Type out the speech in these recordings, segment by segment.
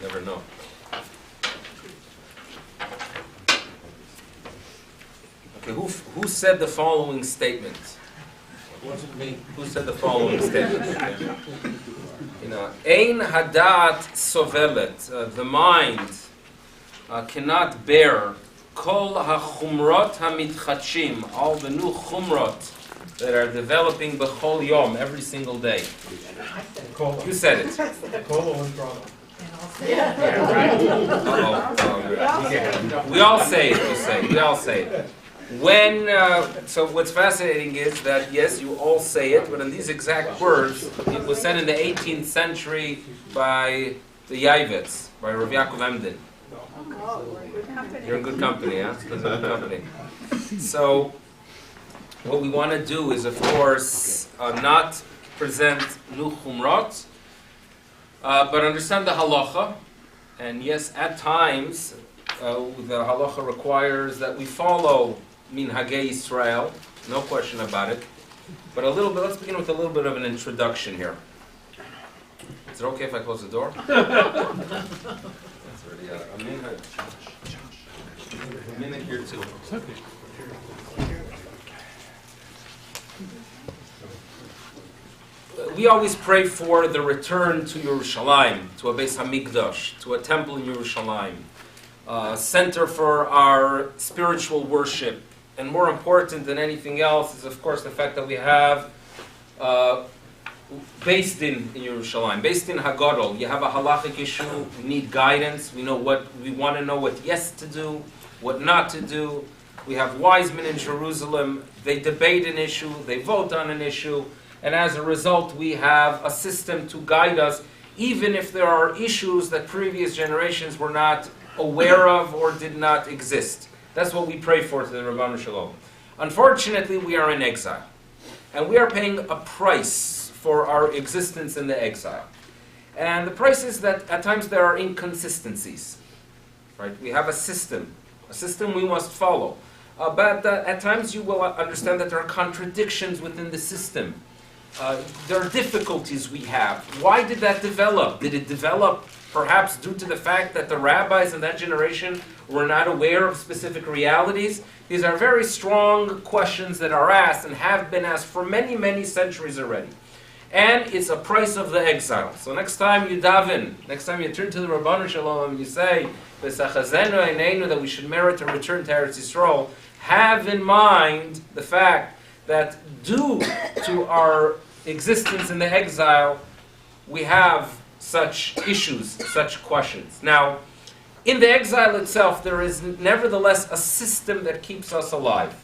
Never know. Okay, who said the following statement? It wasn't me. Who said the following statement? You know, Ein hadat sovelet. The mind cannot bear kol hachumrot hamitchachim. All the new chumrot that are developing b'chol yom, every single day. You said it. We all say it, you say. We all say it. So what's fascinating is that, yes, you all say it, but in these exact words, it was said in the 18th century by the Yavitz, by Rav Yaakov Emden. You're in good company, huh? You're in good company. So, what we want to do is, of course, not present new chumrot, but understand the halacha. And yes, at times, the halacha requires that we follow Minhagei Yisrael, no question about it. But let's begin with a little bit of an introduction here. Is it okay if I close the door? That's already a minute here too. We always pray for the return to Yerushalayim, to a Beis Hamikdash, to a temple in Yerushalayim, center for our spiritual worship. And more important than anything else is, of course, the fact that we have Beis Din in Yerushalayim, Beis Din Hagadol. You have a halachic issue, we need guidance, we want to know what yes to do, what not to do. We have wise men in Jerusalem, they debate an issue, they vote on an issue, and as a result we have a system to guide us, even if there are issues that previous generations were not aware of or did not exist. That's what we pray for to the Rabbanu Shalom. Unfortunately, we are in exile. And we are paying a price for our existence in the exile. And the price is that at times there are inconsistencies. Right? We have a system we must follow. But at times you will understand that there are contradictions within the system. There are difficulties we have. Why did that develop? Did it develop perhaps due to the fact that the rabbis in that generation were not aware of specific realities? These are very strong questions that are asked and have been asked for many, many centuries already. And it's a price of the exile. So next time you daven, next time you turn to the Rabbanu Shalom and you say, V'sachazenu eineinu, that we should merit a return to Eretz Yisrael, have in mind the fact that due to our existence in the exile, we have such issues, such questions. Now, in the exile itself, there is nevertheless a system that keeps us alive.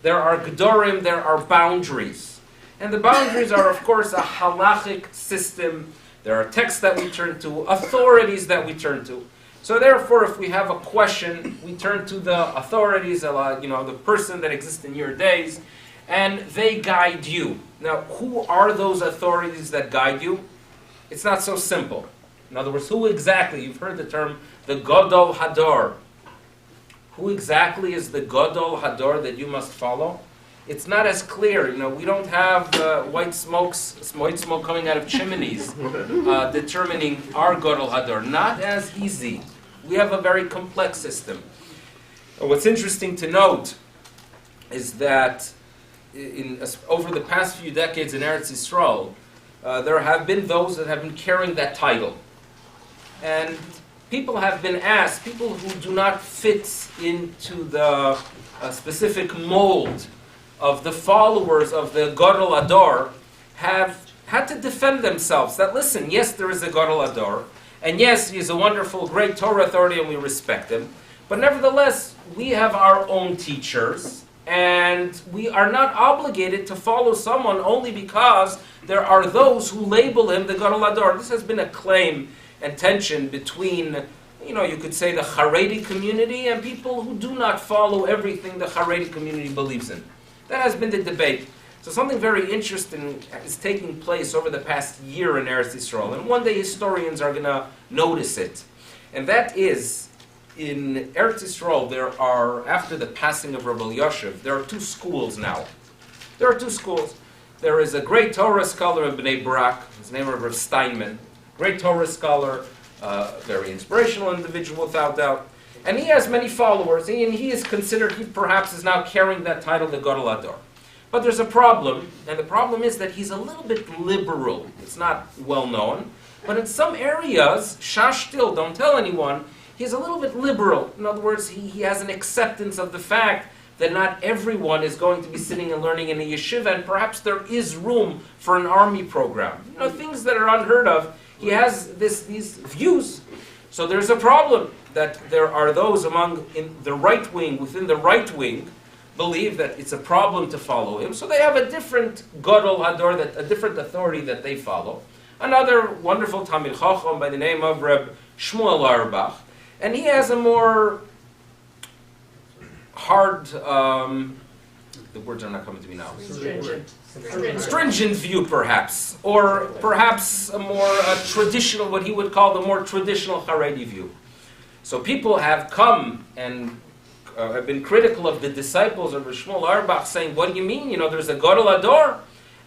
There are gedorim, there are boundaries. And the boundaries are, of course, a halachic system. There are texts that we turn to, authorities that we turn to. So therefore, if we have a question, we turn to the authorities, the person that exists in your days, and they guide you. Now, who are those authorities that guide you? It's not so simple. In other words, who exactly, you've heard the term, the Gadol Hador. Who exactly is the Gadol Hador that you must follow? It's not as clear. We don't have white smoke coming out of chimneys determining our Gadol Hador. Not as easy. We have a very complex system. What's interesting to note is that over the past few decades in Eretz Yisrael, there have been those that have been carrying that title. And people have been asked, people who do not fit into the specific mold of the followers of the Gadol Hador, have had to defend themselves. That, listen, yes, there is a Gadol Hador, and yes, he is a wonderful, great Torah authority, and we respect him. But nevertheless, we have our own teachers, and we are not obligated to follow someone only because there are those who label him the Gadol Hador. This has been a claim and tension between, you could say the Haredi community and people who do not follow everything the Haredi community believes in. That has been the debate. So something very interesting is taking place over the past year in Eretz Yisrael, and one day historians are going to notice it. And that is, in Eretz Yisrael, there are, after the passing of Rabbi Yoshev, there are two schools now. There are two schools. There is a great Torah scholar in Bnei Brak, his name is Rav Steinman, great Torah scholar, very inspirational individual without doubt. And he has many followers, and he is considered, he perhaps is now carrying that title, the Gadol Hador. But there's a problem, and the problem is that he's a little bit liberal. It's not well known, but in some areas, shashtil, don't tell anyone, he's a little bit liberal. In other words, he has an acceptance of the fact that not everyone is going to be sitting and learning in a yeshiva, and perhaps there is room for an army program. Things that are unheard of. He has these views. So there's a problem that there are those within the right wing, believe that it's a problem to follow him. So they have a different Gadol Hador, a different authority that they follow. Another wonderful Talmid Chacham by the name of Reb Shmuel Auerbach, and he has a more hard, the words are not coming to me now. Stringent view, perhaps, or perhaps a more traditional, what he would call the more traditional Haredi view. So people have come and have been critical of the disciples of Shmuel Auerbach, saying, "What do you mean? There's a Gadol Hador,"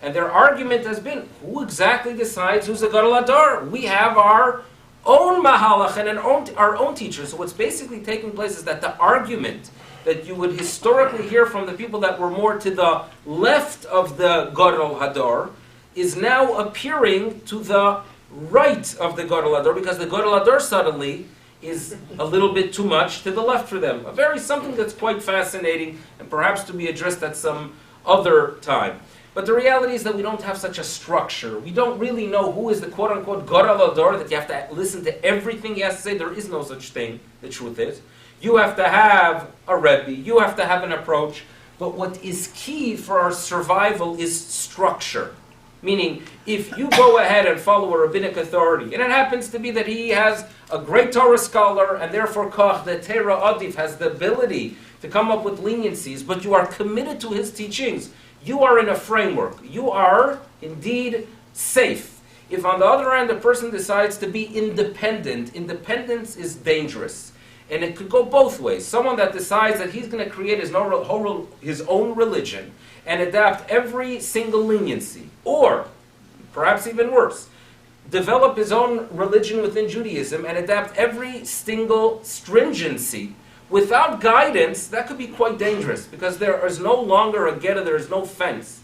and their argument has been, "Who exactly decides who's a Gadol Hador? We have our own mahalach and our own teachers." So what's basically taking place is that the argument that you would historically hear from the people that were more to the left of the Gadol Hador is now appearing to the right of the Gadol Hador, because the Gadol Hador suddenly is a little bit too much to the left for them. Something that's quite fascinating and perhaps to be addressed at some other time. But the reality is that we don't have such a structure. We don't really know who is the quote-unquote Gadol Hador, that you have to listen to everything he has to say. There is no such thing, the truth is. You have to have a Rebbe, you have to have an approach, but what is key for our survival is structure. Meaning, if you go ahead and follow a rabbinic authority, and it happens to be that he has a great Torah scholar, and therefore Koch, the Torah Adif, has the ability to come up with leniencies, but you are committed to his teachings, you are in a framework. You are, indeed, safe. If on the other hand, a person decides to be independent, independence is dangerous. And it could go both ways. Someone that decides that he's going to create his own religion and adapt every single leniency, or, perhaps even worse, develop his own religion within Judaism and adapt every single stringency without guidance, that could be quite dangerous, because there is no longer a geta, there is no fence.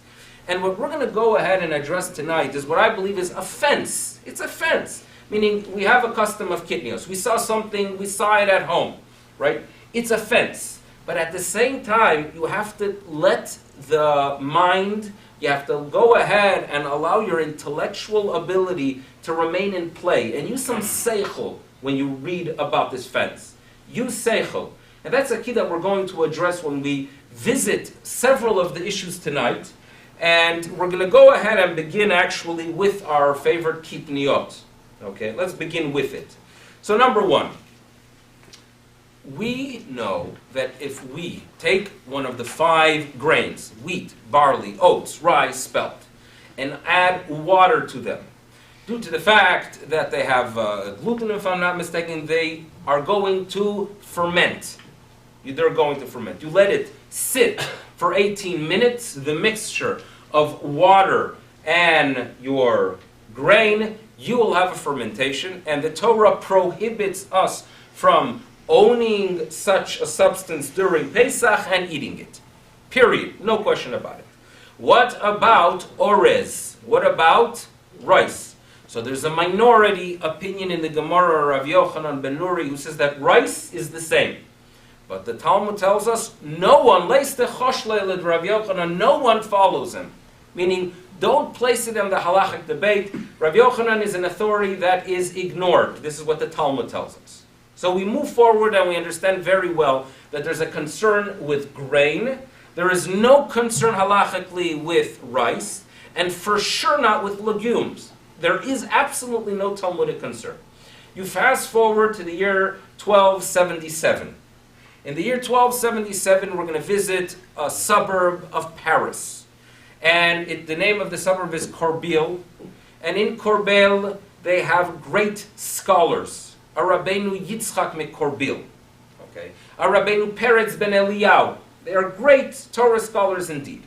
And what we're going to go ahead and address tonight is what I believe is a fence. It's a fence. Meaning, we have a custom of kitnios. We saw something, we saw it at home, right? It's a fence. But at the same time, you have to let the mind, you have to go ahead and allow your intellectual ability to remain in play. And use some seichel when you read about this fence. Use seichel. And that's a key that we're going to address when we visit several of the issues tonight. And we're going to go ahead and begin actually with our favorite kitniot. Okay, let's begin with it. So number one, we know that if we take one of the 5 grains, wheat, barley, oats, rye, spelt, and add water to them, due to the fact that they have gluten, if I'm not mistaken, they are going to ferment. They're going to ferment. You let it sit for 18 minutes, the mixture of water and your grain, you will have a fermentation, and the Torah prohibits us from owning such a substance during Pesach and eating it. Period. No question about it. What about orez? What about rice? So there's a minority opinion in the Gemara, Rav Yochanan ben Nuri, who says that rice is the same. But the Talmud tells us no one, Rav Yochanan, no one follows him. Meaning, don't place it in the halachic debate. Rav Yochanan is an authority that is ignored. This is what the Talmud tells us. So we move forward and we understand very well that there's a concern with grain. There is no concern halachically with rice, and for sure not with legumes. There is absolutely no Talmudic concern. You fast forward to the year 1277. In the year 1277, we're going to visit a suburb of Paris. And the name of the suburb is Corbeil. And in Corbeil, they have great scholars. A Rabbeinu Yitzchak MeCorbeil. Okay. A Rabbeinu Peretz ben Eliyahu. They are great Torah scholars indeed.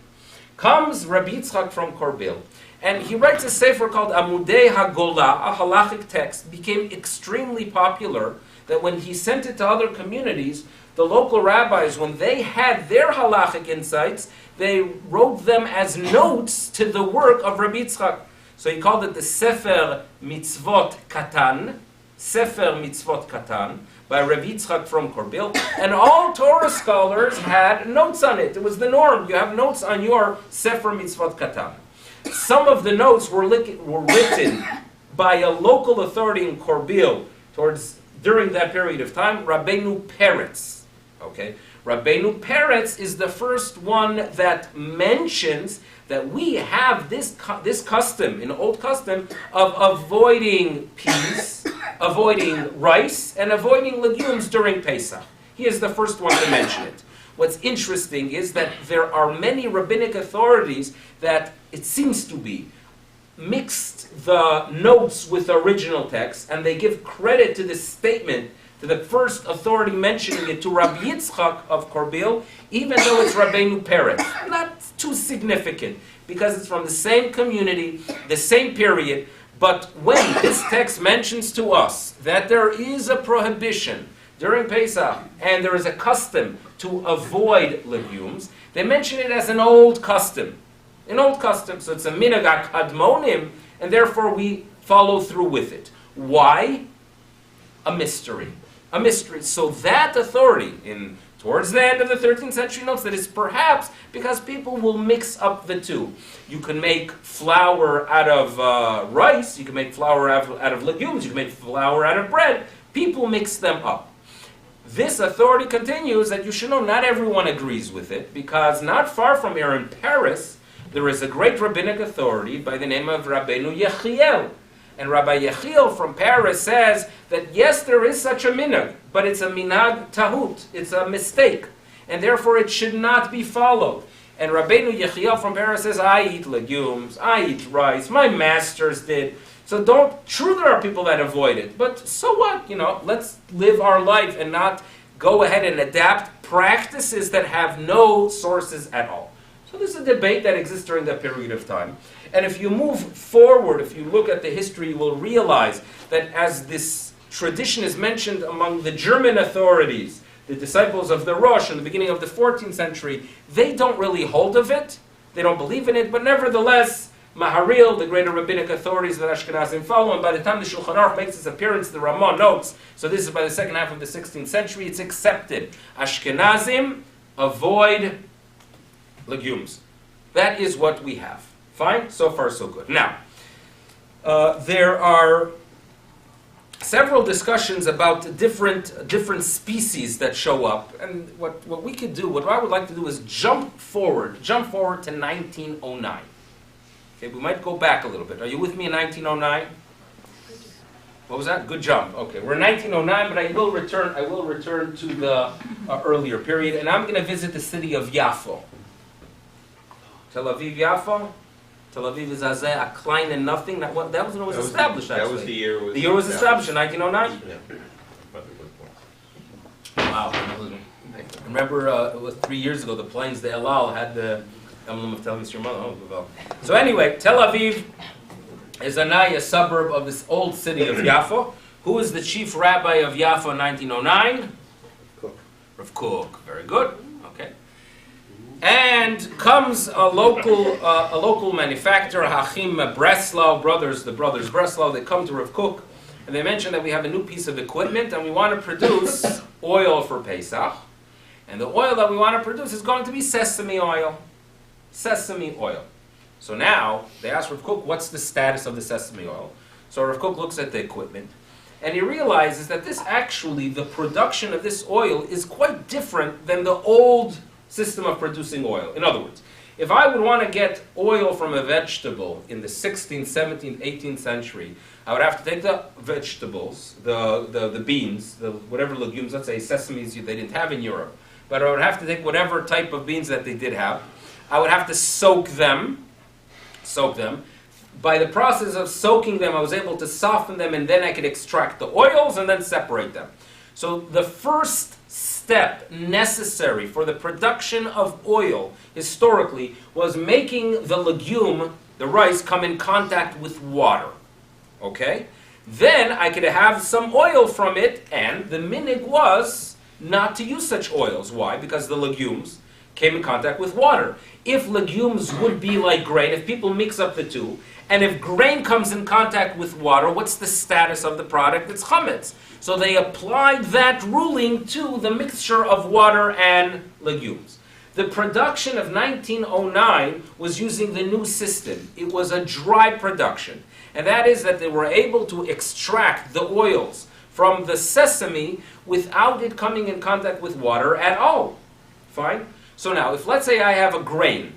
Comes Rabbi Yitzchak from Corbeil. And he writes a sefer called Amudei HaGola, a halachic text, became extremely popular, that when he sent it to other communities, the local rabbis, when they had their halachic insights, they wrote them as notes to the work of Rabbi Yitzchak. So he called it the Sefer Mitzvot Katan, Sefer Mitzvot Katan, by Rabbi Yitzchak from Korbil, and all Torah scholars had notes on it. It was the norm. You have notes on your Sefer Mitzvot Katan. Some of the notes were written by a local authority in Korbil during that period of time, Rabbeinu Peretz. Okay, Rabbeinu Peretz is the first one that mentions that we have this custom, an old custom, of avoiding peas, avoiding rice, and avoiding legumes during Pesach. He is the first one to mention it. What's interesting is that there are many rabbinic authorities that, it seems to be, mixed the notes with the original text, and they give credit to this statement, to the first authority mentioning it, to Rabbi Yitzchak of Korbil, even though it's Rabbeinu Peretz. Not too significant, because it's from the same community, the same period, but when this text mentions to us that there is a prohibition during Pesach, and there is a custom to avoid legumes, they mention it as an old custom. An old custom, so it's a minhag kadmonim, and therefore we follow through with it. Why? A mystery. A mystery. So that authority, towards the end of the 13th century, notes that it's perhaps because people will mix up the two. You can make flour out of rice, you can make flour out of legumes, you can make flour out of bread. People mix them up. This authority continues that you should know not everyone agrees with it, because not far from here in Paris, there is a great rabbinic authority by the name of Rabbeinu Yechiel. And Rabbi Yechiel from Paris says that yes, there is such a minhag, but it's a minhag tahut, it's a mistake, and therefore it should not be followed. And Rabbeinu Yechiel from Paris says, I eat legumes, I eat rice, my masters did. So true there are people that avoid it, but so what? Let's live our life and not go ahead and adapt practices that have no sources at all. So this is a debate that exists during that period of time. And if you move forward, if you look at the history, you will realize that as this tradition is mentioned among the German authorities, the disciples of the Rosh in the beginning of the 14th century, they don't really hold of it, they don't believe in it, but nevertheless, Maharil, the greater rabbinic authorities that Ashkenazim follow, and by the time the Shulchan Aruch makes its appearance, the Ramah notes, so this is by the second half of the 16th century, it's accepted. Ashkenazim avoid legumes. That is what we have. Fine? So far, so good. Now, there are several discussions about different species that show up, and what we could do, what I would like to do is jump forward to 1909. Okay, we might go back a little bit. Are you with me in 1909? What was that? Good jump. Okay, we're in 1909, but I will return to the earlier period, and I'm going to visit the city of Yafo. Tel Aviv, Yafo. Tel Aviv is a klein and nothing. That was when it was established, actually. That was the year. The year was established in 1909? Yeah. Wow. I remember it was 3 years ago, the planes, the El Al, had the emblem of Tel Aviv, your mother. Oh, so anyway, Tel Aviv is a suburb of this old city of Yafo. Who is the chief rabbi of Yafo in 1909? Cook. Rav Kook. Very good. Okay. And comes a local manufacturer, Hachim Breslau brothers, the brothers Breslau. They come to Rav Kook and they mention that we have a new piece of equipment and we want to produce oil for Pesach. And the oil that we want to produce is going to be sesame oil. Sesame oil. So now they ask Rav Kook, what's the status of the sesame oil? So Rav Kook looks at the equipment and he realizes that the production of this oil is quite different than the old system of producing oil. In other words, if I would want to get oil from a vegetable in the 16th, 17th, 18th century, I would have to take the vegetables, the beans, whatever legumes, let's say sesames they didn't have in Europe, but I would have to take whatever type of beans that they did have. I would have to soak them. By the process of soaking them, I was able to soften them, and then I could extract the oils and then separate them. So the first step necessary for the production of oil, historically, was making the legume the rice, come in contact with water. Okay? Then I could have some oil from it, and the minig was not to use such oils. Why? Because the legumes came in contact with water. If legumes would be like grain, if people mix up the two, and if grain comes in contact with water, what's the status of the product? It's chametz. So they applied that ruling to the mixture of water and legumes. The production of 1909 was using the new system. It was a dry production. And that is that they were able to extract the oils from the sesame without it coming in contact with water at all. Fine? So now, if let's say I have a grain,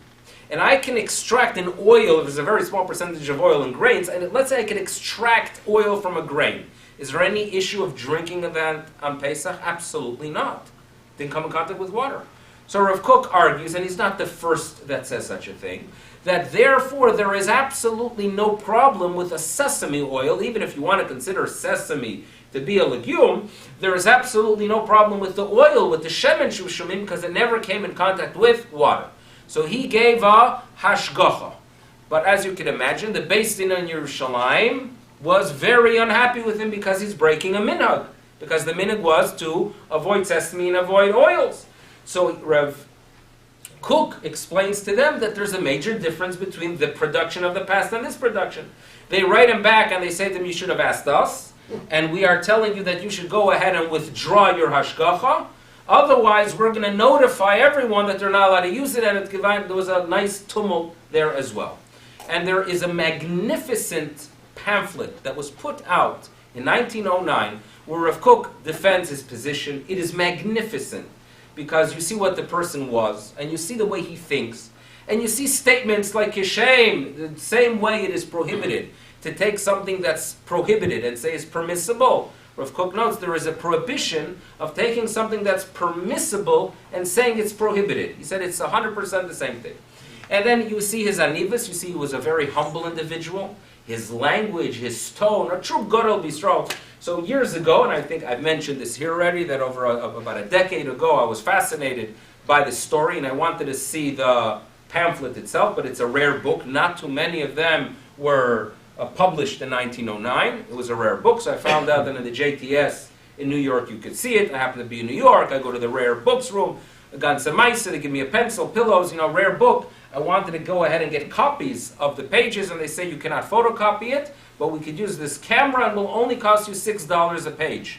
and I can extract an oil, if there's a very small percentage of oil in grains, and let's say I can extract oil from a grain, is there any issue of drinking of that on Pesach? Absolutely not. Didn't come in contact with water. So Rav Kook argues, and he's not the first that says such a thing, that therefore there is absolutely no problem with a sesame oil, even if you want to consider sesame to be a legume, there is absolutely no problem with the oil, with the shemen shushumim, because it never came in contact with water. So he gave a hashgacha. But as you can imagine, the Beis Din in Yerushalayim was very unhappy with him because he's breaking a minhag. Because the minhag was to avoid sesame and avoid oils. So Rav Kook explains to them that there's a major difference between the production of the past and this production. They write him back and they say to him, you should have asked us, and we are telling you that you should go ahead and withdraw your hashgacha. Otherwise, we're going to notify everyone that they're not allowed to use it, and there was a nice tumult there as well. And there is a magnificent pamphlet that was put out in 1909 where Rav Kook defends his position. It is magnificent because you see what the person was, and you see the way he thinks, and you see statements like Yishem, the same way it is prohibited to take something that's prohibited and say it's permissible. Rav Kook notes there is a prohibition of taking something that's permissible and saying it's prohibited. He said it's 100% the same thing. And then you see his anivus, you see he was a very humble individual. His language, his tone, a true gadol bistro. So years ago, and I think I've mentioned this here already, that about a decade ago I was fascinated by this story and I wanted to see the pamphlet itself, but it's a rare book. Not too many of them were published in 1909. It was a rare book, so I found out that in the JTS in New York you could see it. I happen to be in New York. I go to the rare books room. I got some mice, they give me a pencil, pillows, rare book. I wanted to go ahead and get copies of the pages, and they say you cannot photocopy it, but we could use this camera and it will only cost you $6 a page.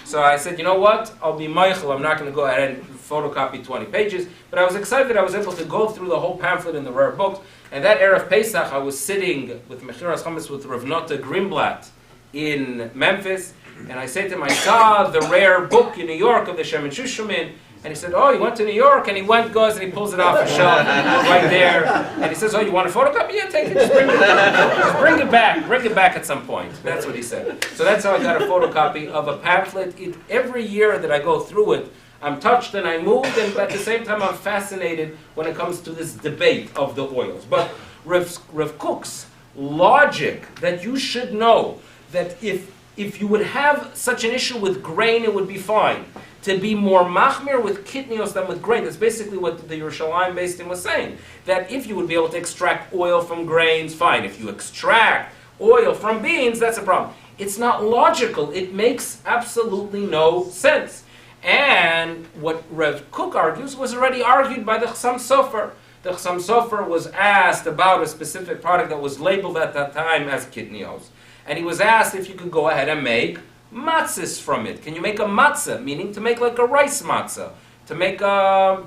So I said, you know what? I'll be Michael. I'm not going to go ahead and photocopy 20 pages. But I was excited I was able to go through the whole pamphlet in the rare books. And that Erev Pesach, I was sitting with Mechiras Chametz with Rav Nota Greenblatt in Memphis. And I said to him, I saw the rare book in New York of the Shemen Shushumin. And he said, oh, you went to New York? And he goes and he pulls it off the shelf right there. And he says, oh, you want a photocopy? Yeah, take it. Just bring it back. Just bring it back. Bring it back at some point. That's what he said. So that's how I got a photocopy of a pamphlet. Every year that I go through it, I'm touched and I'm moved, and at the same time I'm fascinated when it comes to this debate of the oils. But Rav Kook's logic that you should know that if you would have such an issue with grain, it would be fine. To be more machmir with kitnios than with grain. That's basically what the Yerushalayim Beis Din was saying. That if you would be able to extract oil from grains, fine. If you extract oil from beans, that's a problem. It's not logical. It makes absolutely no sense. And what Rav Kook argues was already argued by the Chassam Sofer. The Chassam Sofer was asked about a specific product that was labeled at that time as kitnios. And he was asked if you could go ahead and make matzahs from it. Can you make a matzah? Meaning to make like a rice matzah, to make a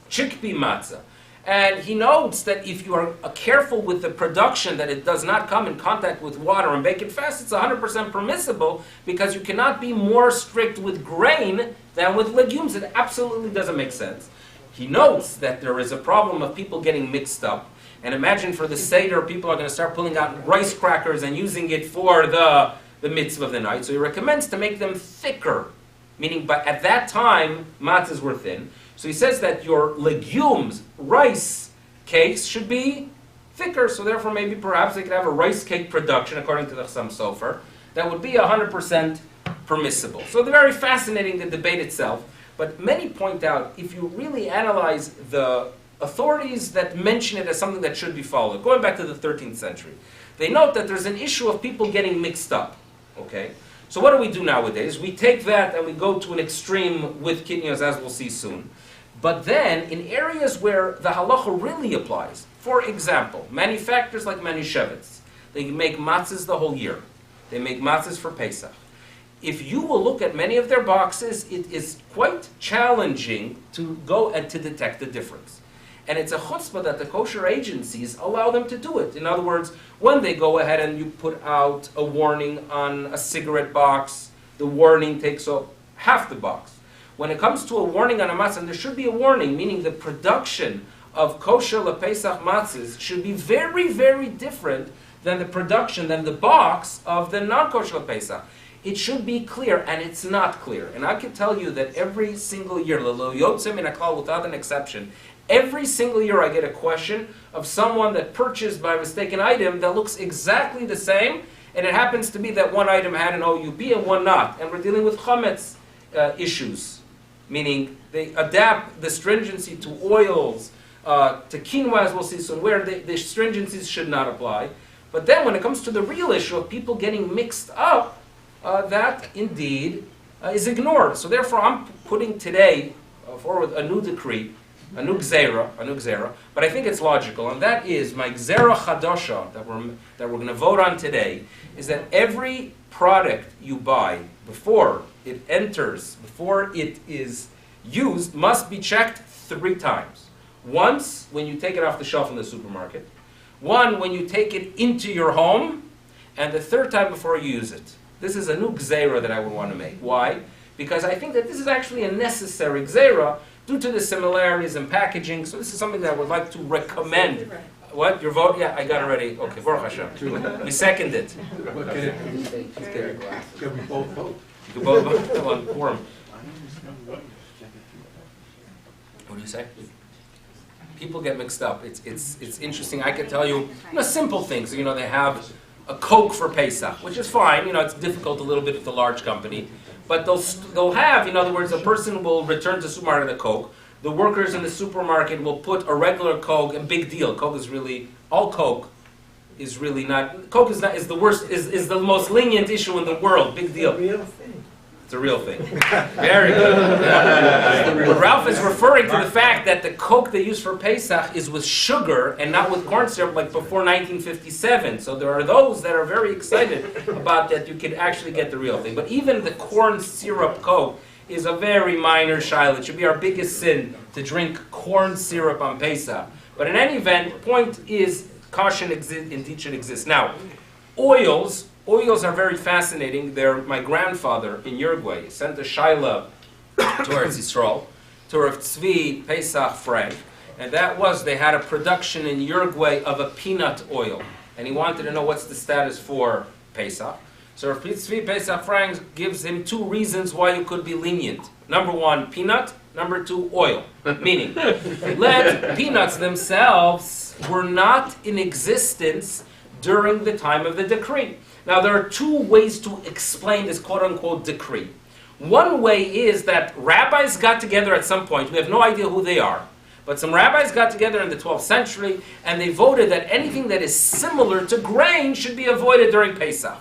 chickpea matzah. And he notes that if you are careful with the production, that it does not come in contact with water and bake it fast, it's 100% permissible because you cannot be more strict with grain than with legumes. It absolutely doesn't make sense. He notes that there is a problem of people getting mixed up. And imagine for the Seder, people are going to start pulling out rice crackers and using it for the mitzvah of the night. So he recommends to make them thicker, meaning but at that time, matzahs were thin. So he says that your legumes, rice cakes, should be thicker. So therefore, maybe perhaps they could have a rice cake production, according to the Chassam Sofer, that would be 100% permissible. So they're very fascinating, the debate itself. But many point out, if you really analyze the authorities that mention it as something that should be followed, going back to the 13th century, they note that there's an issue of people getting mixed up. Okay? So what do we do nowadays? We take that and we go to an extreme with kidneys, as we'll see soon. But then, in areas where the halacha really applies, for example, manufacturers like Manischewitz, they make matzahs the whole year. They make matzahs for Pesach. If you will look at many of their boxes, it is quite challenging to go and to detect the difference. And it's a chutzpah that the kosher agencies allow them to do it. In other words, when they go ahead and you put out a warning on a cigarette box, the warning takes up half the box. When it comes to a warning on a matzah, and there should be a warning, meaning the production of kosher LePesach matzahs should be very, very different than the production, than the box of the non-kosher LePesach. It should be clear, and it's not clear. And I can tell you that every single year, Lelo Yotzem in a klal, without an exception, every single year I get a question of someone that purchased by mistake an item that looks exactly the same, and it happens to be that one item had an OUB and one not. And we're dealing with chametz issues, meaning they adapt the stringency to oils, to quinoa, as we'll see soon, where the stringencies should not apply. But then when it comes to the real issue of people getting mixed up, that indeed is ignored. So therefore I'm putting today forward a new decree, a new gzera, but I think it's logical, and that is my gzera chadasha that we're going to vote on today, is that every product you buy before it enters, before it is used, must be checked 3 times. Once when you take it off the shelf in the supermarket, one when you take it into your home, and the 3rd time before you use it. This is a new gzera that I would want to make. Why? Because I think that this is actually a necessary gzera due to the similarities in packaging. So this is something that I would like to recommend. What? Your vote? Yeah, I got it ready. Okay, Baruch Hashem. We second it. Can we both vote? You both vote on quorum. What do you say? People get mixed up. It's interesting. I can tell you, simple things. They have a Coke for Pesach, which is fine. It's difficult a little bit with a large company. But they'll have, in other words, a person will return to the supermarket a Coke. The workers in the supermarket will put a regular Coke, and big deal. Coke is really not. Coke is the worst, is the most lenient issue in the world. Big deal. It's a real thing. Very good. But Ralph is referring to the fact that the Coke they use for Pesach is with sugar and not with corn syrup like before 1957. So there are those that are very excited about that you can actually get the real thing. But even the corn syrup Coke is a very minor shiloh. It should be our biggest sin to drink corn syrup on Pesach. But in any event, the point is caution indeed should exist. Now, oils are very fascinating. My grandfather in Uruguay sent a shaila to Eretz Yisrael, to Rav Tzvi Pesach Frank, and that was they had a production in Uruguay of a peanut oil, and he wanted to know what's the status for Pesach. So Rav Tzvi Pesach Frank gives him 2 reasons why you could be lenient. Number 1, peanut. Number 2, oil. Meaning, peanuts themselves were not in existence during the time of the decree. Now, there are 2 ways to explain this quote-unquote decree. One way is that rabbis got together at some point. We have no idea who they are. But some rabbis got together in the 12th century, and they voted that anything that is similar to grain should be avoided during Pesach.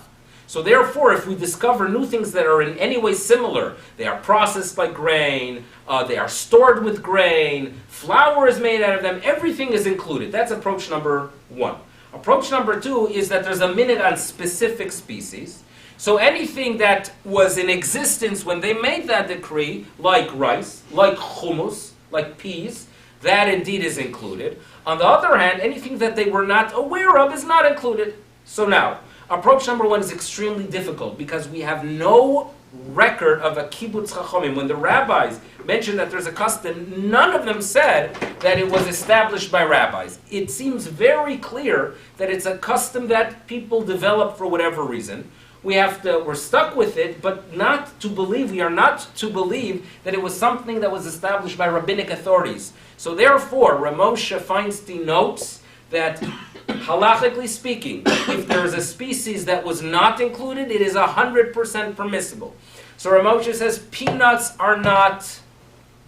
So therefore, if we discover new things that are in any way similar, they are processed by grain, they are stored with grain, flour is made out of them, everything is included. That's approach number 1. Approach number 2 is that there's a minute on specific species. So anything that was in existence when they made that decree, like rice, like hummus, like peas, that indeed is included. On the other hand, anything that they were not aware of is not included. So now, approach number 1 is extremely difficult because we have no record of a kibbutz chachomim. When the rabbis mentioned that there's a custom, none of them said that it was established by rabbis. It seems very clear that it's a custom that people develop for whatever reason. We're stuck with it, but we are not to believe that it was something that was established by rabbinic authorities. So therefore, Ramosha Feinstein notes that halachically speaking, if there is a species that was not included, it is 100% permissible. So Ramosha says peanuts are not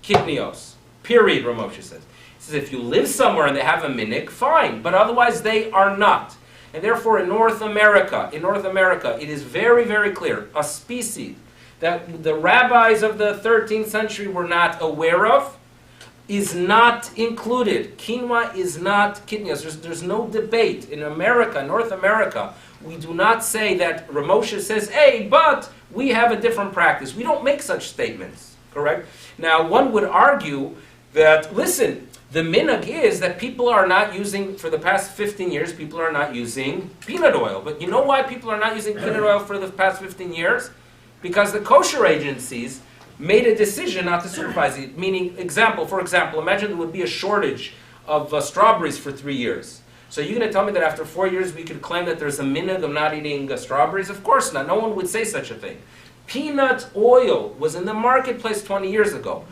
kitnios. Period, Ramosha says. says if you live somewhere and they have a minhag, fine, but otherwise they are not. And therefore in North America, it is very, very clear, a species that the rabbis of the 13th century were not aware of is not included. Quinoa is not kidneys. There's no debate. In America, North America, we do not say that Ramosha says, hey, but we have a different practice. We don't make such statements, correct? Now, one would argue that, listen, the minhag is that people are not using, for the past 15 years, people are not using peanut oil. But you know why people are not using peanut oil for the past 15 years? Because the kosher agencies made a decision not to supervise it. Meaning, for example, imagine there would be a shortage of strawberries for 3 years. So you're going to tell me that after 4 years we could claim that there's a minhag of not eating strawberries? Of course not. No one would say such a thing. Peanut oil was in the marketplace 20 years ago.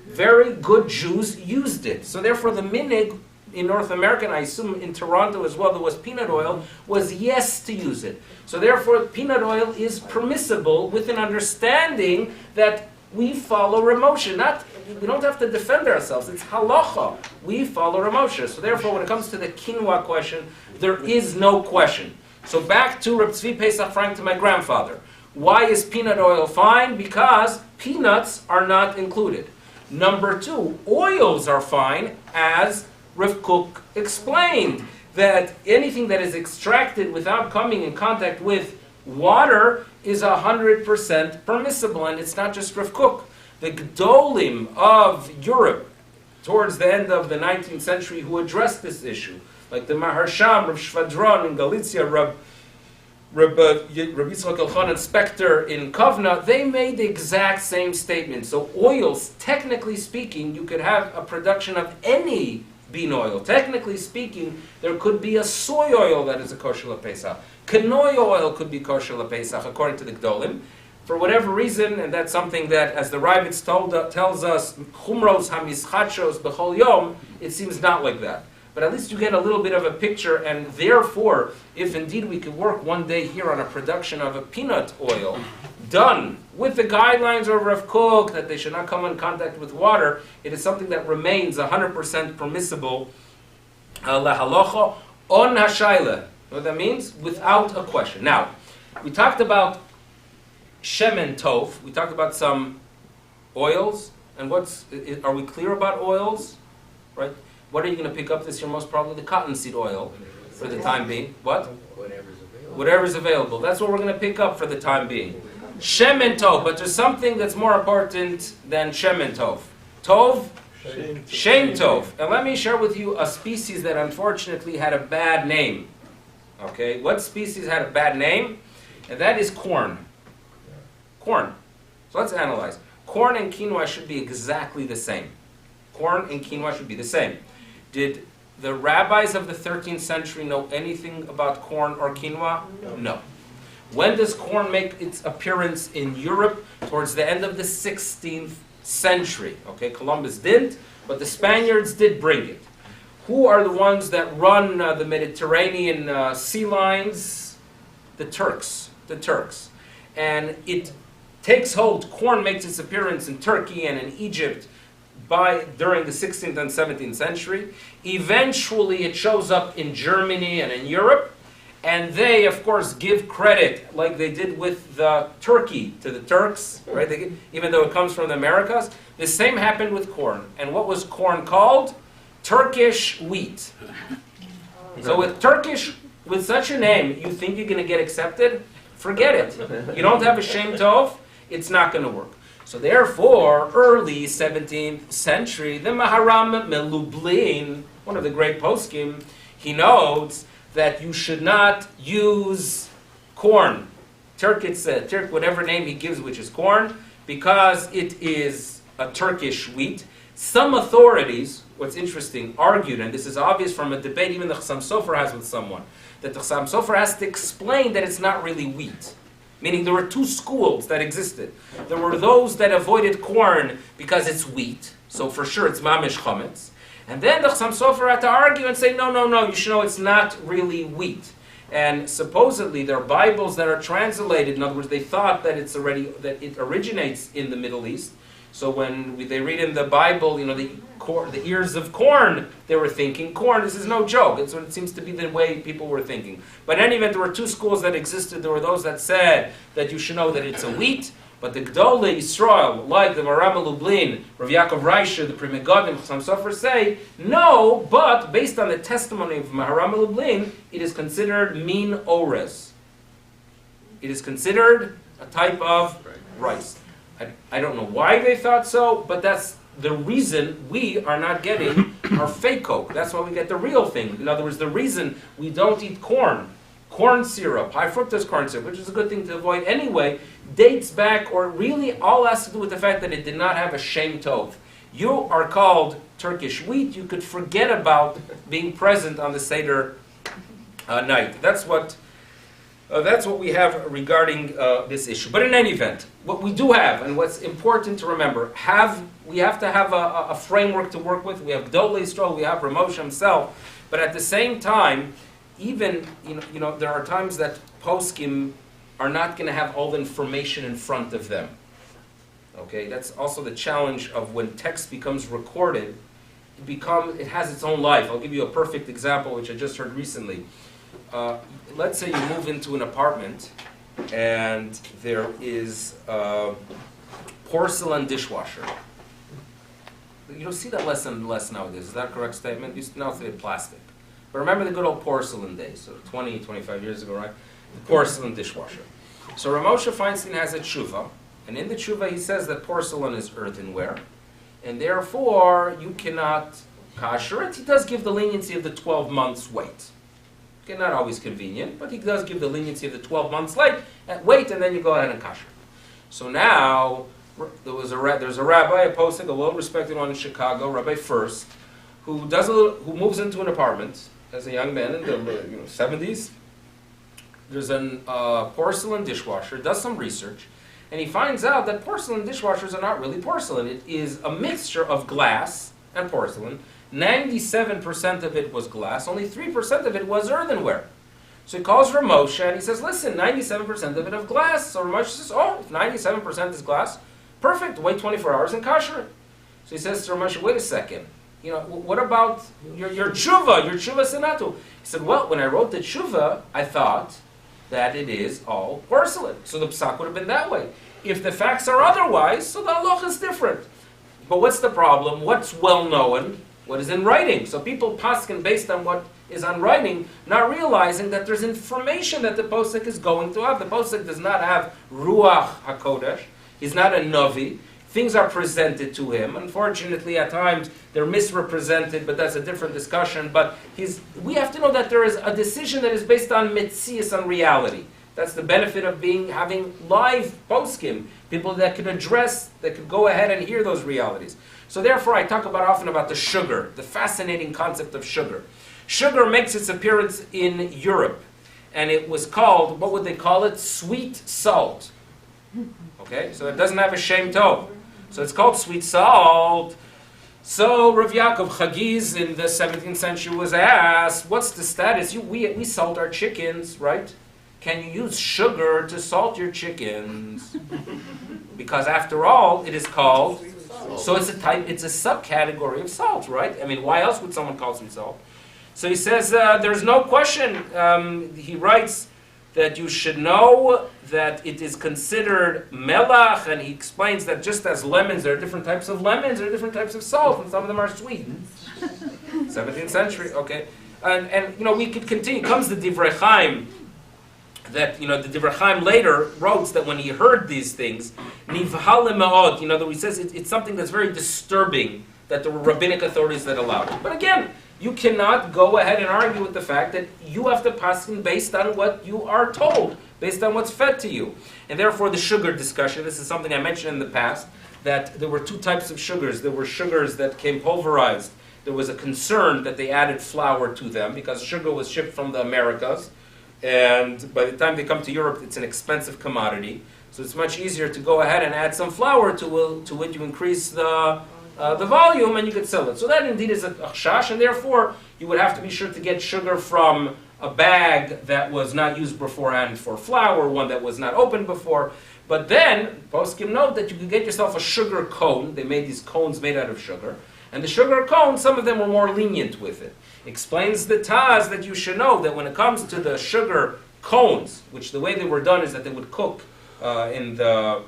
Very good Jews used it. So therefore the minhag in North America, and I assume in Toronto as well, there was peanut oil, was yes to use it. So therefore peanut oil is permissible with an understanding that we follow Ramosha. We don't have to defend ourselves. It's halacha. We follow Ramosha. So therefore, when it comes to the quinoa question, there is no question. So back to Reb Tzvi Pesach Frank, to my grandfather. Why is peanut oil fine? Because peanuts are not included. Number two, oils are fine, as Rav Kook explained, that anything that is extracted without coming in contact with water is 100% permissible, and it's not just Rav Kook. The Gdolim of Europe, towards the end of the 19th century, who addressed this issue, like the Maharsham, Rav Shvadron in Galicia, Rav Yitzchak Elchanan Spector in Kovna, they made the exact same statement. So oils, technically speaking, you could have a production of any bean oil. Technically speaking, there could be a soy oil that is a kosher LaPesach. Canola oil could be kosher LaPesach, according to the Gdolim. For whatever reason, and that's something that, as the Rivitz tells us, Chumros HaMischachos B'chol Yom, it seems not like that. But at least you get a little bit of a picture, and therefore, if indeed we could work one day here on a production of a peanut oil, done with the guidelines of Rav Kook, that they should not come in contact with water, it is something that remains 100% permissible, lahalocha, on hashayla. What that means? Without a question. Now, we talked about shemen tov, we talked about some oils, and are we clear about oils? Right? What are you going to pick up this year? Most probably the cottonseed oil for the time being. What? Whatever's available. Whatever's available. That's what we're going to pick up for the time being. Shemen tov, but there's something that's more important than shemen tov. Tov? Shem tov. And let me share with you a species that unfortunately had a bad name. Okay? What species had a bad name? And that is corn. Corn. So let's analyze. Corn and quinoa should be exactly the same. Corn and quinoa should be the same. Did the rabbis of the 13th century know anything about corn or quinoa? No. When does corn make its appearance in Europe? Towards the end of the 16th century. Okay, Columbus didn't, but the Spaniards did bring it. Who are the ones that run the Mediterranean sea lines? The Turks. The Turks. And it takes hold. Corn makes its appearance in Turkey and in Egypt during the 16th and 17th century. Eventually it shows up in Germany and in Europe, and they, of course, give credit, like they did with the turkey, to the Turks, right? Even though it comes from the Americas. The same happened with corn. And what was corn called? Turkish wheat. So with such a name, you think you're going to get accepted? Forget it. You don't have a shem tov, it's not going to work. So therefore, early 17th century, the Maharam Melublin, one of the great poskim, he notes that you should not use corn, Turk, whatever name he gives, which is corn, because it is a Turkish wheat. Some authorities, what's interesting, argued, and this is obvious from a debate even the Chassam Sofer has with someone, that the Chassam Sofer has to explain that it's not really wheat. Meaning there were two schools that existed. There were those that avoided corn because it's wheat, so for sure it's mamish chametz. And then the Chassam Sofer had to argue and say, no, you should know it's not really wheat. And supposedly there are Bibles that are translated, in other words, they thought that it originates in the Middle East. So when they read in the Bible, the ears of corn, they were thinking corn. This is no joke. It's what it seems to be the way people were thinking. But in any event, there were two schools that existed. There were those that said that you should know that it's a wheat. But the Gdolei Yisrael, like the Maram Lublin, Rav Yaakov Reisher, the Pri Megadim, Chassam Sofer say, no, but based on the testimony of Maharam Lublin, it is considered min ores. It is considered a type of rice. I don't know why they thought so, but that's the reason we are not getting our fake Coke. That's why we get the real thing. In other words, the reason we don't eat corn syrup, high fructose corn syrup, which is a good thing to avoid anyway, dates back, or really all has to do with the fact that it did not have a shem tov. You are called Turkish wheat. You could forget about being present on the Seder night. That's what we have regarding this issue. But in any event, what we do have, and what's important to remember, we have to have a framework to work with. We have Gdolei Yisrael, we have Ramosha himself, but at the same time, even there are times that poskim are not going to have all the information in front of them. Okay, that's also the challenge of when text becomes recorded. It has its own life. I'll give you a perfect example, which I just heard recently. Let's say you move into an apartment and there is a porcelain dishwasher. You don't see that less and less nowadays. Is that a correct statement? You now say plastic. But remember the good old porcelain days, so 20, 25 years ago, right? The porcelain dishwasher. So Ramosha Feinstein has a tshuva, and in the tshuva he says that porcelain is earthenware, and therefore you cannot kosher it. He does give the leniency of the 12 months wait. Okay, not always convenient, but he does give the leniency of the 12 months wait, and then you go ahead and kosher. So now, there's a rabbi, a posek, a well-respected one in Chicago, Rabbi First, who moves into an apartment as a young man in the 70s. There's a porcelain dishwasher, does some research, and he finds out that porcelain dishwashers are not really porcelain. It is a mixture of glass and porcelain. 97% of it was glass, only 3% of it was earthenware. So he calls Ramosha and he says, listen, 97% of it of glass. So Ramosha says, oh, if 97% is glass, perfect, wait 24 hours and kosher it. So he says to Ramosha, wait a second, what about your tshuva, your tshuva senatu? He said, well, when I wrote the tshuva, I thought that it is all porcelain. So the psak would have been that way. If the facts are otherwise, so the halach is different. But what's the problem? What's well known? What is in writing? So people paskin based on what is on writing, not realizing that there's information that the posek is going to have. The posek does not have ruach hakodesh. He's not a navi. Things are presented to him. Unfortunately, at times they're misrepresented, but that's a different discussion. But we have to know that there is a decision that is based on metzias, on reality. That's the benefit of having live poskim, people that could go ahead and hear those realities. So therefore, I talk often about the sugar, the fascinating concept of sugar. Sugar makes its appearance in Europe, and it was called, what would they call it? Sweet salt. Okay, so it doesn't have a shem tov. So it's called sweet salt. So Rav Yaakov Chagiz in the 17th century was asked, what's the status? We salt our chickens, right? Can you use sugar to salt your chickens? Because after all, it is called, so it's a subcategory of salt, right? I mean, why else would someone call sweet salt? So he says, there's no question. He writes that you should know that it is considered melach, and he explains that just as lemons, there are different types of lemons, there are different types of salt, and some of them are sweet. 17th century, okay. And we could continue. Comes the Divrei Chaim, that, the Divrei Chaim later wrote that when he heard these things, nivhale me'od, he says it's something that's very disturbing that there were rabbinic authorities that allowed it. But again, you cannot go ahead and argue with the fact that you have to paskin based on what you are told, based on what's fed to you. And therefore the sugar discussion, this is something I mentioned in the past, that there were two types of sugars. There were sugars that came pulverized. There was a concern that they added flour to them because sugar was shipped from the Americas. And by the time they come to Europe, it's an expensive commodity. So it's much easier to go ahead and add some flour to it. You increase the volume and you could sell it. So that indeed is a chash, and therefore you would have to be sure to get sugar from a bag that was not used beforehand for flour, one that was not opened before. But then, poskim note that you could get yourself a sugar cone. They made these cones made out of sugar. And the sugar cone, some of them were more lenient with it. Explains the Taz that you should know that when it comes to the sugar cones, which the way they were done is that they would cook in the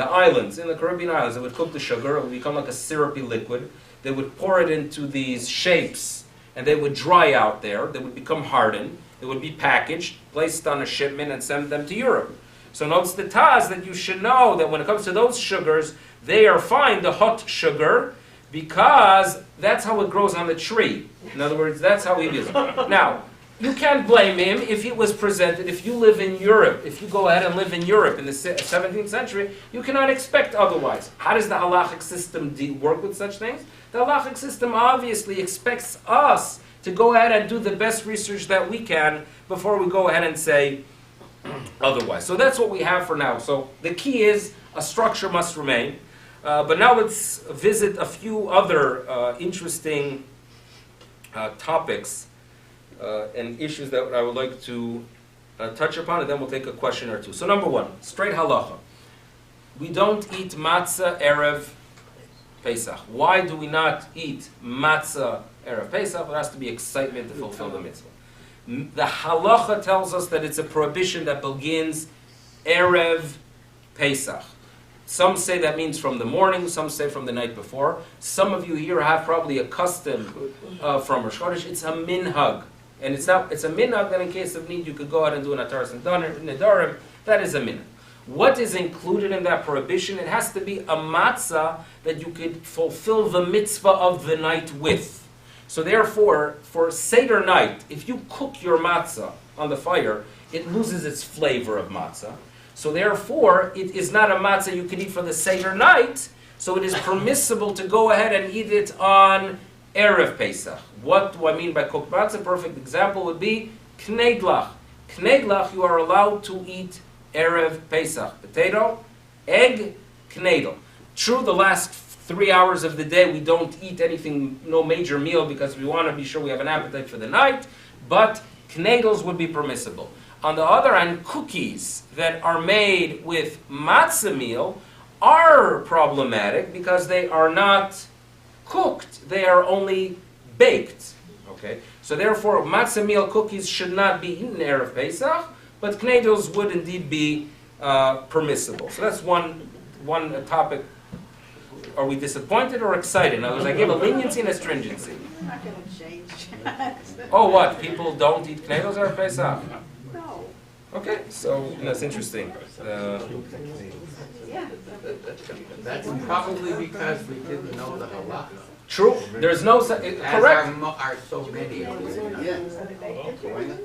islands, in the Caribbean islands, they would cook the sugar, it would become like a syrupy liquid. They would pour it into these shapes, and they would dry out there. They would become hardened. They would be packaged, placed on a shipment, and sent them to Europe. So notes the Taz that you should know that when it comes to those sugars, they are fine, the hot sugar, because that's how it grows on the tree. In other words, that's how he is. Now, you can't blame him if it was presented, if you live in Europe, if you go ahead and live in Europe in the 17th century, you cannot expect otherwise. How does the halachic system work with such things? The halachic system obviously expects us to go ahead and do the best research that we can before we go ahead and say otherwise. So that's what we have for now. So the key is a structure must remain. But now let's visit a few other interesting topics and issues that I would like to touch upon, and then we'll take a question or two. So number one, straight halacha. We don't eat matzah erev Pesach. Why do we not eat matzah erev Pesach? There has to be excitement to fulfill the mitzvah. The halacha tells us that it's a prohibition that begins erev Pesach. Some say that means from the morning, some say from the night before. Some of you here have probably a custom from Rosh Chodesh. It's a minhag. And it's a minhag that in case of need you could go out and do an ataras and nedarim. That is a minhag. What is included in that prohibition? It has to be a matzah that you could fulfill the mitzvah of the night with. So therefore, for Seder night, if you cook your matzah on the fire, it loses its flavor of matzah. So therefore, it is not a matzah you can eat for the Seder night, so it is permissible to go ahead and eat it on Erev Pesach. What do I mean by cooked matzah? A perfect example would be knedlach. Knedlach you are allowed to eat Erev Pesach. Potato, egg, knedel. True, the last 3 hours of the day we don't eat anything, no major meal, because we want to be sure we have an appetite for the night, but knedels would be permissible. On the other hand, cookies that are made with matzah meal are problematic because they are not cooked, they are only baked. Okay, so therefore matzah meal cookies should not be eaten Erev Pesach, but knedels would indeed be permissible. So that's one topic. Are we disappointed or excited? In other words, I give a leniency and a stringency. I'm not going to change. Oh, what? People don't eat knedels Erev Pesach? No. Okay, so that's interesting. Yeah. That's probably because we didn't know the halacha. True. There's no correct. Are so many of them.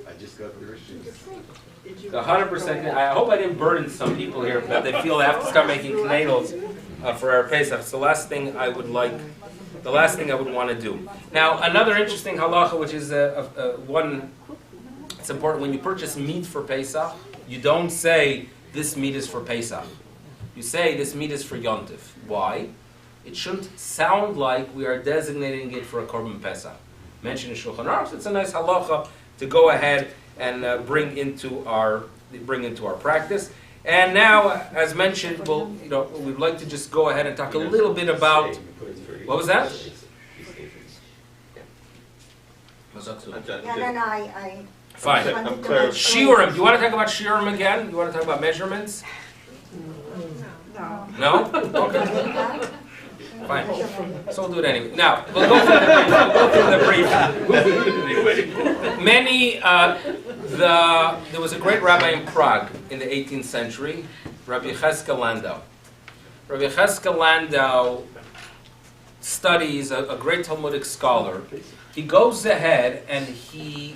I just got the receipt. 100%. I hope I didn't burden some people here that they feel they have to start making knedels for our Pesach. It's the last thing I would want to do. Now, another interesting halacha, which is one. It's important when you purchase meat for Pesach. You don't say this meat is for Pesach. You say this meat is for Yontif. Why? It shouldn't sound like we are designating it for a Korban Pesach. Mentioned in Shulchan Aruch, so it's a nice halacha to go ahead and bring into our practice. And now, as mentioned, we'd like to just go ahead and talk a little bit about what was that? I Fine. Shiurim. Do you want to talk about shiurim again? Do you want to talk about measurements? No. No? Okay. Fine. So we'll do it anyway. Now, we'll go through the brief. There was a great rabbi in Prague in the 18th century, Rabbi Cheskel Landau. Rabbi Cheskel Landau studies, a great Talmudic scholar. He goes ahead and he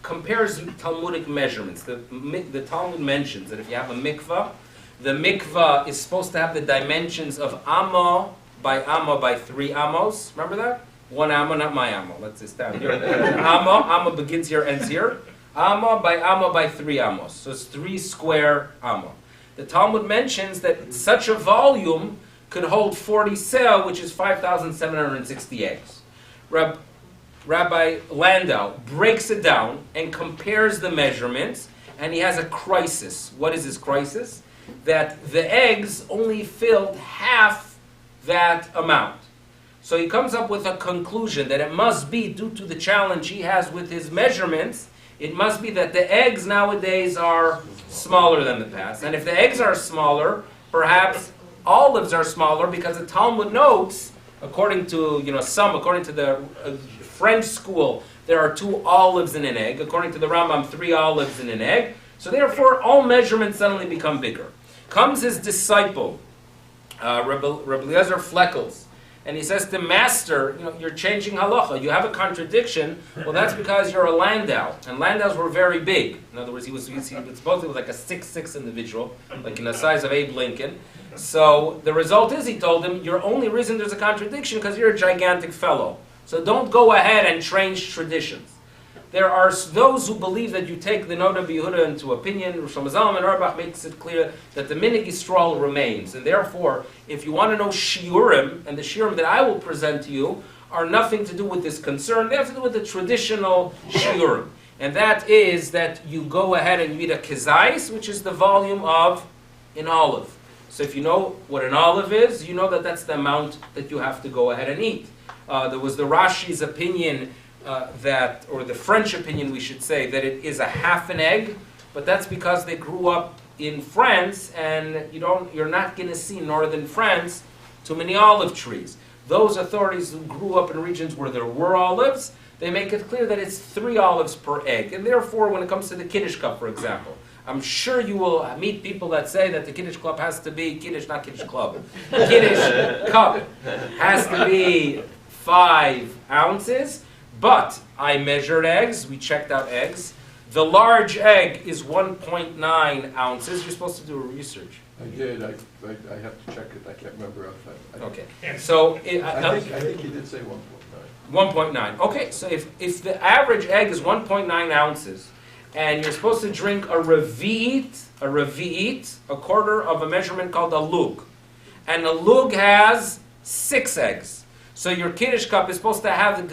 compares Talmudic measurements. The Talmud mentions that if you have a mikvah, the mikvah is supposed to have the dimensions of amma by 3 amos. Remember that? 1 amma, not my amma. Let's just down here. Amma begins here, ends here. Amma by 3 amos. So it's 3 square amma. The Talmud mentions that such a volume could hold 40 sel, which is 5,760 eggs. Rabbi Landau breaks it down and compares the measurements, and he has a crisis. What is his crisis? that the eggs only filled half that amount. So he comes up with a conclusion that it must be, due to the challenge he has with his measurements, it must be that the eggs nowadays are smaller than the past. And if the eggs are smaller, perhaps olives are smaller, because the Talmud notes, according to according to the French school, there are 2 olives in an egg. According to the Rambam, 3 olives in an egg. So therefore, all measurements suddenly become bigger. Comes his disciple, Rabbi Eliezer Fleckels, and he says to Master, you're changing halacha. You have a contradiction. Well, that's because you're a Landau, and Landaus were very big. In other words, he was supposedly like a 6'6" individual, like in the size of Abe Lincoln. So the result is, he told him, your only reason there's a contradiction because you're a gigantic fellow. So don't go ahead and change traditions. There are those who believe that you take the Noda B'Yehuda into opinion. Rosh Zalman Auerbach makes it clear that the Minig Yisrael remains. And therefore, if you want to know Shiurim, and the Shiurim that I will present to you are nothing to do with this concern, they have to do with the traditional Shiurim. And that is that you go ahead and you eat a kezais, which is the volume of an olive. So if you know what an olive is, you know that that's the amount that you have to go ahead and eat. There was the Rashi's opinion or the French opinion, we should say, that it is a half an egg, but that's because they grew up in France, and you're not going to see in northern France too many olive trees. Those authorities who grew up in regions where there were olives, they make it clear that it's 3 olives per egg, and therefore, when it comes to the Kiddush cup, for example, I'm sure you will meet people that say that the Kiddush cup has to be not Kiddush club. The Kiddush cup has to be 5 ounces. But I measured eggs. We checked out eggs. The large egg is 1.9 ounces. You're supposed to do research. I did. I have to check it. I can't remember offhand. Okay. So I think you did say 1.9. 1.9. Okay. So if the average egg is 1.9 ounces, and you're supposed to drink a revi'it, a quarter of a measurement called a lug, and a lug has 6 eggs. So your Kiddush cup is supposed to have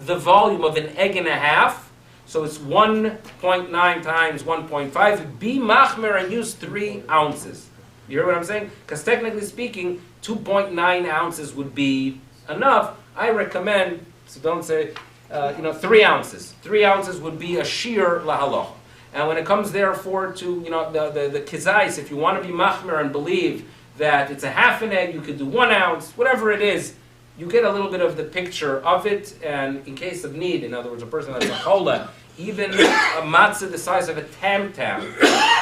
the volume of an egg and a half. So it's 1.9 times 1.5. Be machmer and use 3 ounces. You hear what I'm saying? Because technically speaking, 2.9 ounces would be enough. I recommend, so don't say, 3 ounces. 3 ounces would be a shear lahaloch. And when it comes therefore to the kizais, if you want to be machmer and believe that it's a half an egg, you could do 1 ounce, whatever it is. You get a little bit of the picture of it, and in case of need, in other words, a person that's a chola, even a matzah the size of a tam-tam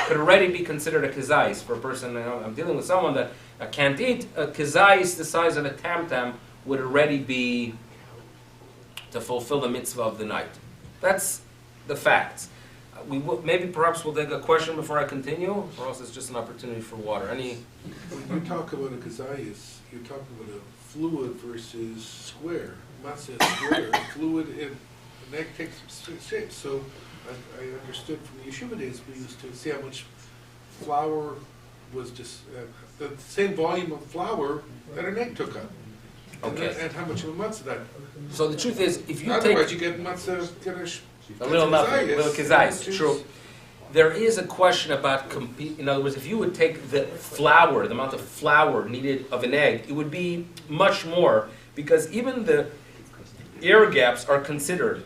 could already be considered a kizais. For a person, I'm dealing with someone that can't eat, a kizais the size of a tam-tam would already be to fulfill the mitzvah of the night. That's the facts. Maybe perhaps we'll take a question before I continue, or else it's just an opportunity for water. When you talk about a kazayas, you're talking about a fluid versus square. Matzah is square, fluid, and an egg takes shape. So I understood from the yeshiva days, we used to see how much flour was just the same volume of flour that an egg took up. Okay. And how much of a matzah that. So the truth is, if you Otherwise, take you get matzah, a little nothing, a little kizais, true. There is a question about in other words, if you would take the flour, the amount of flour needed of an egg, it would be much more, because even the air gaps are considered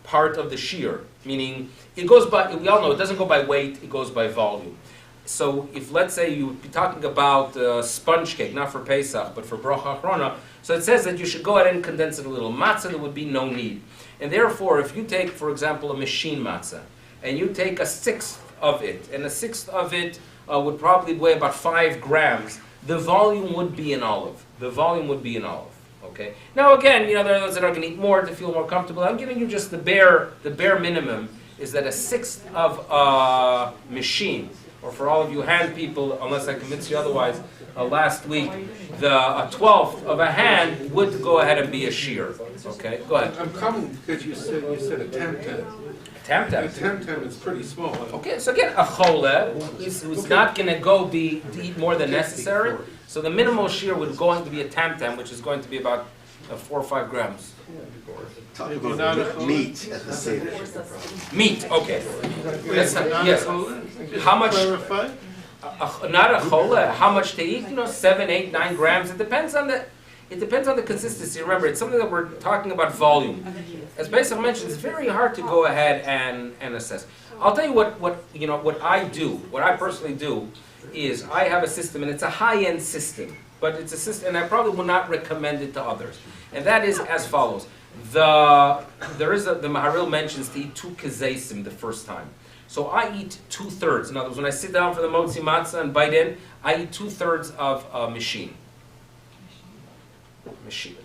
part of the shear, meaning it goes by, we all know it doesn't go by weight, it goes by volume. So if, let's say, you would be talking about sponge cake, not for Pesach, but for Bracha Achrona, so it says that you should go ahead and condense it a little. Matzah, there would be no need. And therefore, if you take, for example, a machine matzah, and you take 1/6 of it, and 1/6 of it would probably weigh about 5 grams, the volume would be an olive. The volume would be an olive. Okay. Now again, there are those that are going to eat more to feel more comfortable. I'm giving you just the bare minimum is that 1/6 of a machine, or for all of you hand people, unless I convince you otherwise, last week, a 1/12 of a hand would go ahead and be a shear. Okay, go ahead. I'm coming because you said a tam-tam. Tam-tam. A tam-tam is pretty small. Okay, so again, a chole who's not going to eat more than necessary. So the minimal shear would going to be a tam-tam, which is going to be about 4 or 5 grams. Talk about meat at the Seder. Meat, okay. Yes. How much? Not a chola. How much to eat? 7, 8, 9 grams. It depends on the consistency. Remember, it's something that we're talking about volume. As Pesach mentioned, it's very hard to go ahead and assess. I'll tell you what I do. What I personally do is I have a system, and it's a high-end system, but it's a system, and I probably will not recommend it to others. And that is as follows: the Maharil mentions to eat 2 kezesim the first time. So I eat 2/3. In other words, when I sit down for the motzi matzah and bite in, I eat 2/3 of a machine.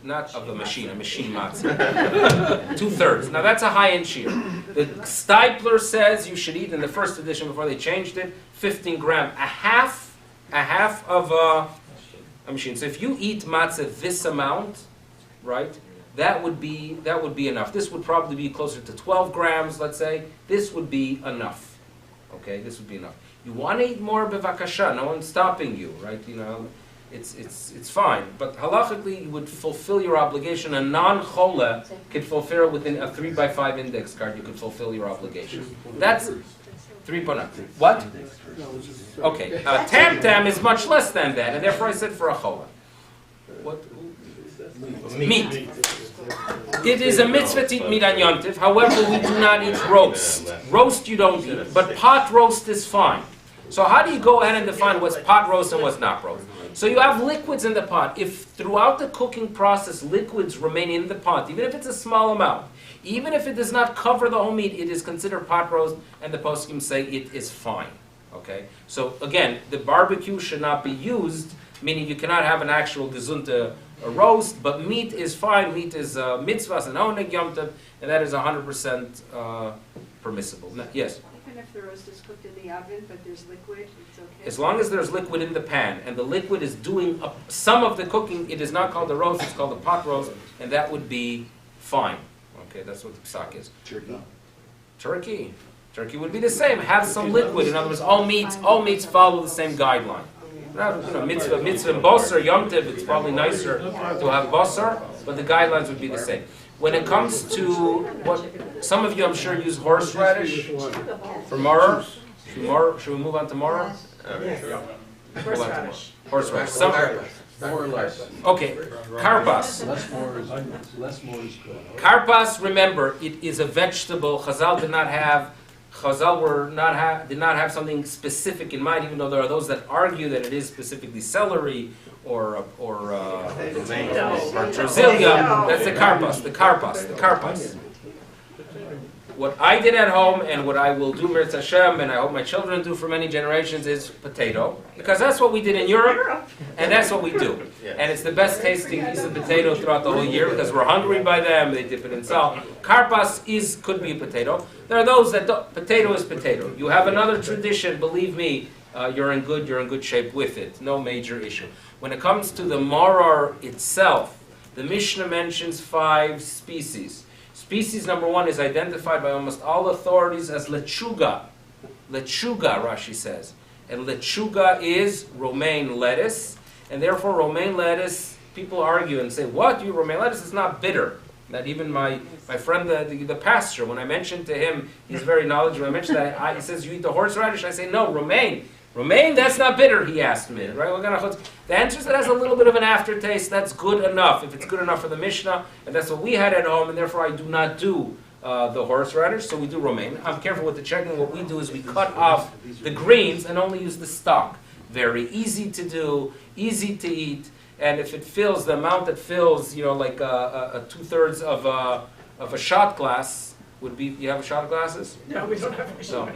Not of a machine matzah. 2/3. Now that's a high-end shear. The Stipler says you should eat in the first edition before they changed it 15 grams, a half of a machine. So if you eat matzah this amount, right, that would be enough. This would probably be closer to 12 grams, let's say. This would be enough. Okay, this would be enough. You want to eat more, bevakasha. No one's stopping you, right? It's fine. But halachically, you would fulfill your obligation. A non-chola could fulfill within a 3x5 index card. You could fulfill your obligation. That's 3.9. What? Okay. Tam is much less than that, and therefore I said for a chola. What? Meat. It is a mitzvah to eat meat on Yom Tov. However, we do not eat roast. Roast you don't eat, but pot roast is fine. So how do you go ahead and define what's pot roast and what's not roast? So you have liquids in the pot. If throughout the cooking process liquids remain in the pot, even if it's a small amount, even if it does not cover the whole meat, it is considered pot roast, and the poskim say it is fine. Okay? So again, the barbecue should not be used, meaning you cannot have an actual gesunte roast, but meat is fine. Meat is mitzvahs and oneg yom tov, and that is 100% permissible. Now, yes? Even if the roast is cooked in the oven, but there's liquid, it's okay? As long as there's liquid in the pan, and the liquid is doing some of the cooking, it is not called a roast, it's called a pot roast, and that would be fine. Okay, that's what the psak is. Turkey would be the same. Have some liquid. In other words, all meats follow the same guideline. Mitzvah and basar, Yom Tov, it's probably nicer to have basar, but the guidelines would be the same. When it comes to what some of you, I'm sure, use horseradish for maror. Should we move on to maror? Horseradish. Some, More or less. okay, karpas. Less more is good. Karpas, remember, it is a vegetable. Chazal did not have something specific in mind, even though there are those that argue that it is specifically celery or Drosilia. That's the karpas. What I did at home and what I will do, Mirz Hashem, and I hope my children do for many generations, is potato. Because that's what we did in Europe, and that's what we do. And it's the best tasting piece of potato throughout the whole year because we're hungry by them, they dip it in salt. Karpas could be a potato. There are those that don't. Potato is potato. You have another tradition, believe me, you're in good shape with it. No major issue. When it comes to the maror itself, the Mishnah mentions 5 species. Species number 1 is identified by almost all authorities as lechuga. Lechuga, Rashi says. And lechuga is romaine lettuce. And therefore romaine lettuce, people argue and say, what? You romaine lettuce is not bitter. That even my friend, the pastor, when I mentioned to him, he's very knowledgeable, I mentioned that, he says, you eat the horseradish? I say, no, romaine. Romaine, that's not bitter, he asked me. Right? The answer is that has a little bit of an aftertaste. That's good enough. If it's good enough for the Mishnah, and that's what we had at home, and therefore I do not do the horseradish, so we do romaine. I'm careful with the checking. What we do is we cut off the greens and only use the stalk. Very easy to do, easy to eat, and if it fills the amount that fills, like a 2/3 of a shot glass, would be, you have shot glasses? No, we don't have any. No.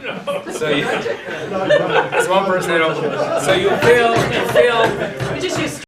So you, as one person, so you feel, We just use